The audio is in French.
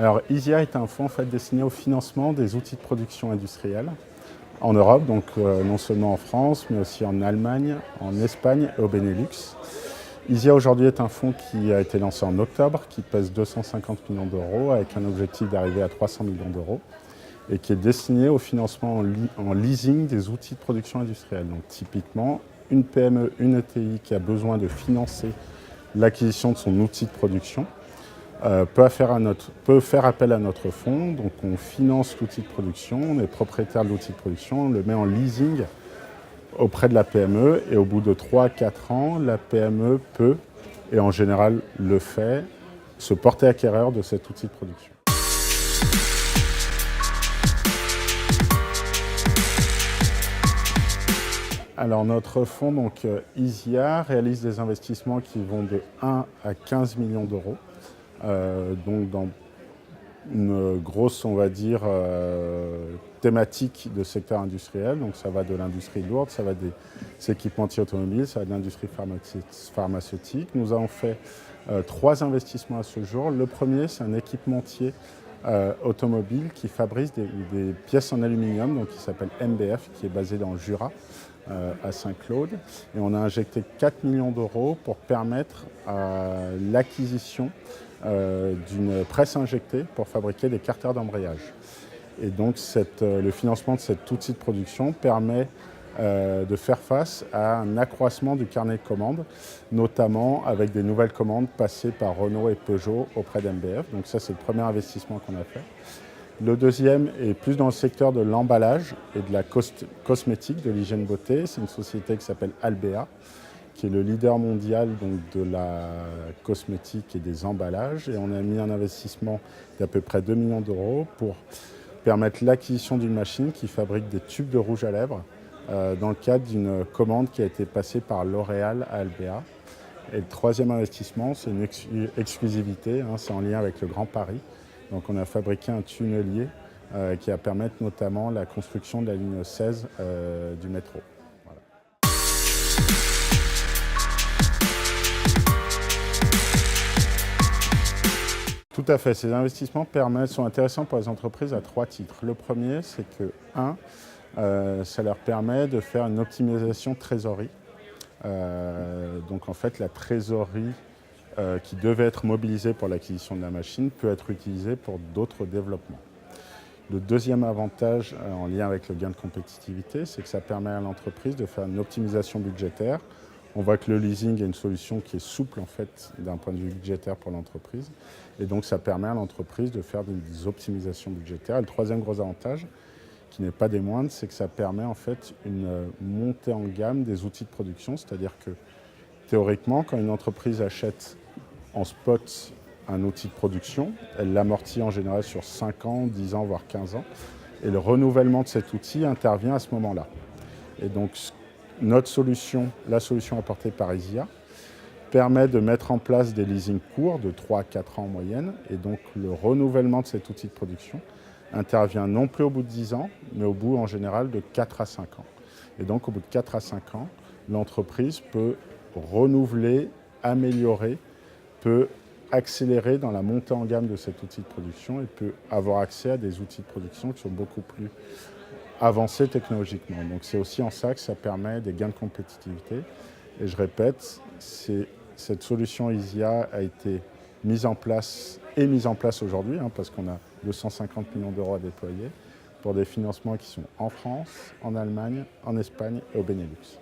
Alors, ISIA est un fonds en fait, destiné au financement des outils de production industrielle en Europe, donc non seulement en France, mais aussi en Allemagne, en Espagne et au Benelux. ISIA aujourd'hui est un fonds qui a été lancé en octobre, qui pèse 250 millions d'euros, avec un objectif d'arriver à 300 millions d'euros, et qui est destiné au financement en leasing des outils de production industrielle. Donc typiquement, une PME, une ETI qui a besoin de financer l'acquisition de son outil de production, peut faire appel à notre fonds. Donc on finance l'outil de production, on est propriétaire de l'outil de production, on le met en leasing auprès de la PME et au bout de 3 à 4 ans, la PME peut, et en général le fait, se porter acquéreur de cet outil de production. Alors notre fonds, donc ISIA, réalise des investissements qui vont de 1 à 15 millions d'euros. Donc dans une grosse, on va dire, thématique de secteur industriel. Donc ça va de l'industrie lourde, ça va des équipementiers automobiles, ça va de l'industrie pharmaceutique. Nous avons fait 3 investissements à ce jour. Le premier, c'est un équipementier automobile qui fabrique des pièces en aluminium, donc qui s'appelle MBF, qui est basé dans le Jura, à Saint-Claude. Et on a injecté 4 millions d'euros pour permettre l'acquisition d'une presse injectée pour fabriquer des carters d'embrayage. Et donc le financement de cet outil de production permet de faire face à un accroissement du carnet de commandes, notamment avec des nouvelles commandes passées par Renault et Peugeot auprès d'MBF. Donc ça, c'est le premier investissement qu'on a fait. Le deuxième est plus dans le secteur de l'emballage et de la cosmétique, de l'hygiène beauté. C'est une société qui s'appelle Albéa, qui est le leader mondial donc, de la cosmétique et des emballages. Et on a mis un investissement d'à peu près 2 millions d'euros pour permettre l'acquisition d'une machine qui fabrique des tubes de rouge à lèvres dans le cadre d'une commande qui a été passée par L'Oréal à Albéa. Et le troisième investissement, c'est une exclusivité, c'est en lien avec le Grand Paris. Donc on a fabriqué un tunnelier qui va permettre notamment la construction de la ligne 16 du métro. Voilà. Tout à fait. Ces investissements sont intéressants pour les entreprises à 3 titres. Le premier, c'est que, ça leur permet de faire une optimisation trésorerie. Donc en fait, la trésorerie qui devait être mobilisée pour l'acquisition de la machine peut être utilisée pour d'autres développements. Le deuxième avantage en lien avec le gain de compétitivité, c'est que ça permet à l'entreprise de faire une optimisation budgétaire. On voit que le leasing est une solution qui est souple en fait d'un point de vue budgétaire pour l'entreprise. Et donc ça permet à l'entreprise de faire des optimisations budgétaires. Et le troisième gros avantage, qui n'est pas des moindres, c'est que ça permet en fait une montée en gamme des outils de production. C'est-à-dire que théoriquement, quand une entreprise achète en spot un outil de production, elle l'amortit en général sur 5 ans, 10 ans, voire 15 ans. Et le renouvellement de cet outil intervient à ce moment-là. Et donc notre solution, la solution apportée par ISIA, permet de mettre en place des leasings courts de 3 à 4 ans en moyenne. Et donc le renouvellement de cet outil de production intervient non plus au bout de 10 ans, mais au bout en général de 4 à 5 ans. Et donc au bout de 4 à 5 ans, l'entreprise peut renouveler, améliorer, peut accélérer dans la montée en gamme de cet outil de production et peut avoir accès à des outils de production qui sont beaucoup plus avancés technologiquement. Donc c'est aussi en ça que ça permet des gains de compétitivité. Et je répète, cette solution ISIA a été mise en place aujourd'hui, parce qu'on a 250 millions d'euros à déployer pour des financements qui sont en France, en Allemagne, en Espagne et au Benelux.